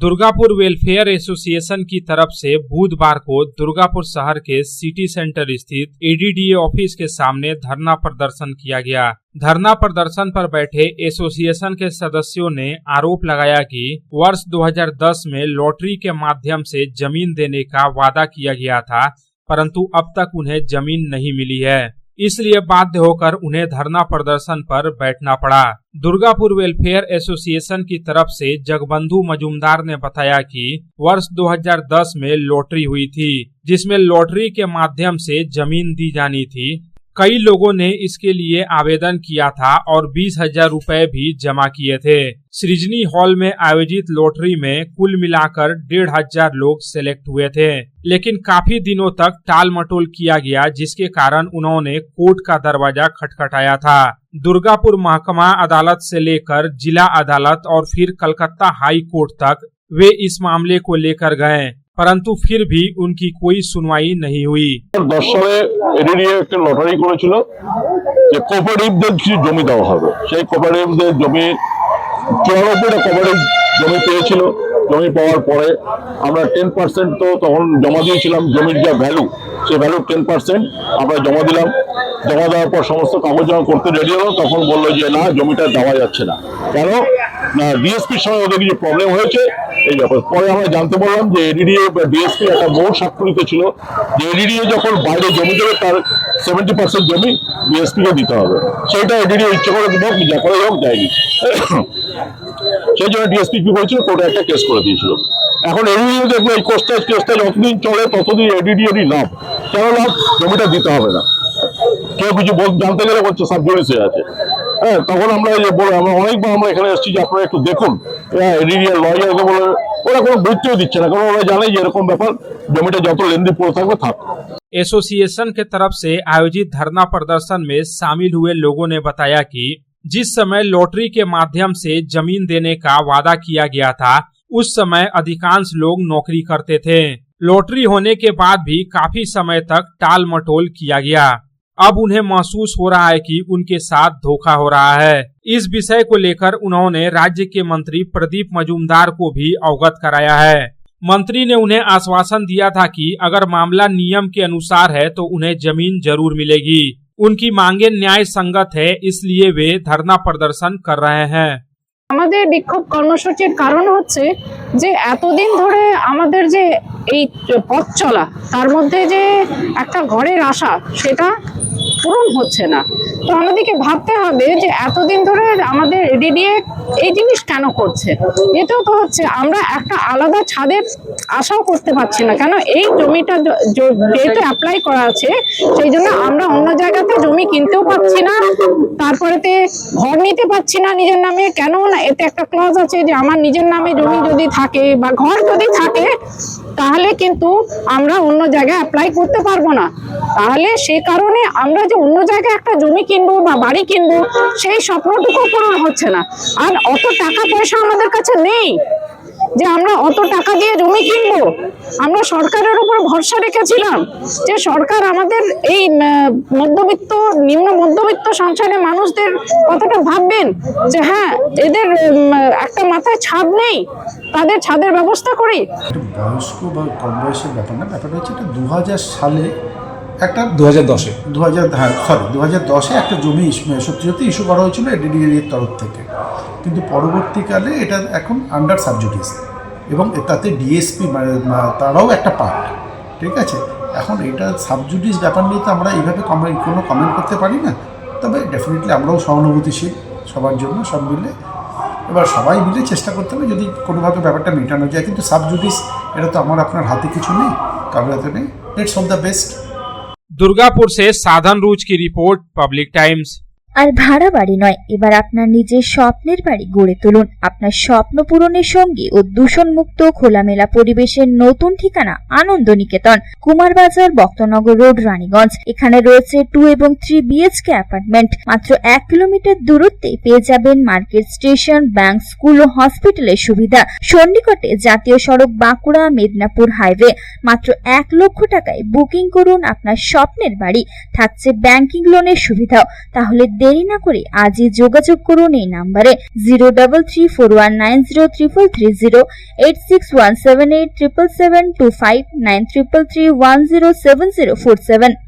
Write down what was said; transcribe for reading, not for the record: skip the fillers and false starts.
Durgapur welfare association की तरफ से बुधवार को दुर्गापुर शहर के सिटी सेंटर स्थित एडीडीए ऑफिस के सामने धरना प्रदर्शन किया गया। धरना प्रदर्शन पर बैठे एसोसिएशन के सदस्यों ने आरोप लगाया कि वर्ष 2010 में लॉटरी के माध्यम से जमीन देने का वादा किया गया था, परंतु अब तक उन्हें जमीन नहीं मिली है, इसलिए बाध्य होकर उन्हें धरना प्रदर्शन पर बैठना पड़ा। दुर्गापुर वेलफेयर एसोसिएशन की तरफ से जगबंधु मजूमदार ने बताया कि वर्ष 2010 में लॉटरी हुई थी, जिसमें लॉटरी के माध्यम से जमीन दी जानी थी। कई लोगों ने इसके लिए आवेदन किया था और 20,000 रुपए भी जमा किए थे। सृजनी हॉल में आयोजित लॉटरी में कुल मिलाकर 1,500 लोग सेलेक्ट हुए थे, लेकिन काफी दिनों तक टाल मटोल किया गया, जिसके कारण उन्होंने कोर्ट का दरवाजा खटखटाया था। दुर्गापुर महकमा अदालत से लेकर जिला अदालत और फिर कलकत्ता हाई कोर्ट तक वे इस मामले को लेकर गए, परंतु फिर भी उनकी कोई सुनवाई नहीं हुई। 10 সালে এডিডিএ একটা লটারি করেছিল যে কোঅপারেটিভদের কিছু জমি দেওয়া হবে। সেই কোঅপারেটিভদের জমি 94টা কোঅপারেটিভ জমি পেয়েছিল। জমি পাওয়ার পরে আমরা 10% তো তখন জমা দিয়েছিলাম। জমির যা ভ্যালু, সেই ভ্যালু 10% আমরা জমা দিলাম। জমা দেওয়ার পর সমস্ত কাগজ জমা করতে রেডি হলো, তখন বললো যে না, জমিটা দেওয়া যাচ্ছে না। কেন না, ডিএসপির সঙ্গে ওদের কিছু প্রবলেম হয়েছে এই ব্যাপার। পরে আমরা জানতে পারলাম যে এডিডিএ ডিএসপি একটা মৌন স্বাক্ষরিত ছিল যে এডিডিএ যখন বাইরে জমি দেবে তার 70% জমি ডিএসপি কে দিতে হবে। সেটা এডিডিএ ইচ্ছে করে দিব, যা করে হোক দেয়নি। সেই জন্য ডিএসপি কি করেছিল, কোর্টে একটা কেস করে দিয়েছিল। এখন এডিডিএ দেখবে এই কেসটা যতদিন চলে ততদিন এডিডিএরই লাভ। কেন লাভ? জমিটা দিতে হবে না। কেউ কিছু জানতে গেলে বলছে সাব জুডিসে আছে। হ্যাঁ, তখন আমরা আমরা অনেকবার আমরা এখানে এসেছি যে আপনারা একটু দেখুন। এডিডিএ লয়ারকে বলে ওরা কোনো গুরুত্বই দিচ্ছে না, কারণ ওরা জানে যে এরকম ব্যাপার, জমিটা যত লেন্দি পড়ে থাকবে থাক। एसोसिएशन के तरफ से आयोजित धरना प्रदर्शन में शामिल हुए लोगों ने बताया कि जिस समय लॉटरी के माध्यम से जमीन देने का वादा किया गया था, उस समय अधिकांश लोग नौकरी करते थे। लॉटरी होने के बाद भी काफी समय तक टाल मटोल किया गया। अब उन्हें महसूस हो रहा है कि उनके साथ धोखा हो रहा है। इस विषय को लेकर उन्होंने राज्य के मंत्री प्रदीप मजूमदार को भी अवगत कराया है। मंत्री ने उन्हें आश्वासन दिया था कि अगर मामला नियम के अनुसार है तो उन्हें जमीन जरूर मिलेगी। उनकी मांगे न्याय संगत है, इसलिए वे धरना प्रदर्शन कर रहे हैं। আমাদের বিক্ষোভ কর্মসূচির কারণ হচ্ছে যে এতদিন ধরে আমাদের যে এই পথ চলা, তার মধ্যে যে একটা ঘরের আশা, সেটা পূরণ হচ্ছে না। তো আমাদেরকে ভাবতে হবে যে এতদিন ধরে আমাদের এডিডিএ এই জিনিস কেন করছে। এটাও তো হচ্ছে আমরা একটা আলাদা ছাদের আশাও করতে পারছি না। কেন এই জমিটা যেহেতু অ্যাপ্লাই করা আছে, সেই জন্য আমরা অন্য জায়গাতে জমি কিনতেও পাচ্ছি না, তারপরেতে ঘর নিতে পারছি না নিজের নামে। কেন না, এতে একটা ক্লজ আছে যে আমার নিজের নামে জমি যদি থাকে বা ঘর যদি থাকে, তাহলে কিন্তু আমরা অন্য জায়গায় অ্যাপ্লাই করতে পারবো না। তাহলে সে কারণে আমরা যে অন্য জায়গায় একটা জমি কিনবো বা বাড়ি কিনবো, সেই স্বপ্নটুকু পূরণ হচ্ছে না। আর অত টাকা পয়সা আমাদের কাছে নেই যে আমরা অত টাকা দিয়ে জমি কিনবো। আমরা সরকারের উপর ভরসা রেখেছিলাম যে সরকার আমাদের এই মধ্যবিত্ত, নিম্ন মধ্যবিত্ত সংসারের মানুষদের কতটা ভাববেন, যে হ্যাঁ এদের একটা মাথায় ছাদ নেই, তাদের ছাদের ব্যবস্থা করি। বয়স্ক বা কম বয়সের ব্যাপার না, ব্যাপারটা হচ্ছে এটা 2000 সালে একটা 2010 একটা জমি সত্যি ইস্যু করা হয়েছিল এডিডিএর তরফ থেকে, কিন্তু পরবর্তীকালে এটা এখন আন্ডার সাবজুডিস এবং তাতে ডিএসপি তারাও একটা পার্ট, ঠিক আছে। এখন এটা সাবজুডিস ব্যাপার নিয়ে তো আমরা এইভাবে কোনো কমেন্ট করতে পারি না, তবে ডেফিনেটলি আমরাও সহানুভূতিশীল সবার জন্য, সব মিলে এবার সবাই মিলে চেষ্টা করতে হবে যদি কোনোভাবে ব্যাপারটা মেটানো যায়। কিন্তু সাবজুডিস এটা তো আমার আপনার হাতে কিছু নেই, কারোর হাতে নেই। Let's hope the best. Durgapur से साधन रूज की रिपोर्ट, पब्लिक टाइम्स। আর ভাড়া বাড়ি নয়, এবার আপনার নিজের স্বপ্নের বাড়ি গড়ে তুলুন। আপনার স্বপ্ন পূরণের সঙ্গে ও দূষণমুক্ত খোলামেলা পরিবেশের নতুন ঠিকানা আনন্দ নিকেতন, কুমারবাজার, বক্তনগর রোড, রানীগঞ্জ। এখানে রয়েছে 2 এবং 3 BHK অ্যাপার্টমেন্ট। মাত্র 1 কিলোমিটার দূরত্বে পেয়ে যাবেন মার্কেট, স্টেশন, ব্যাংক, স্কুল ও হসপিটালের সুবিধা। সন্নিকটে জাতীয় সড়ক বাঁকুড়া মেদিনীপুর হাইওয়ে। মাত্র 1 লক্ষ টাকায় বুকিং করুন আপনার স্বপ্নের বাড়ি, থাকছে ব্যাংকিং লোনের সুবিধাও। তাহলে দেরি না করে আজই যোগাযোগ করুন এই নাম্বারে 033419033330, 8617877725, 9333107047।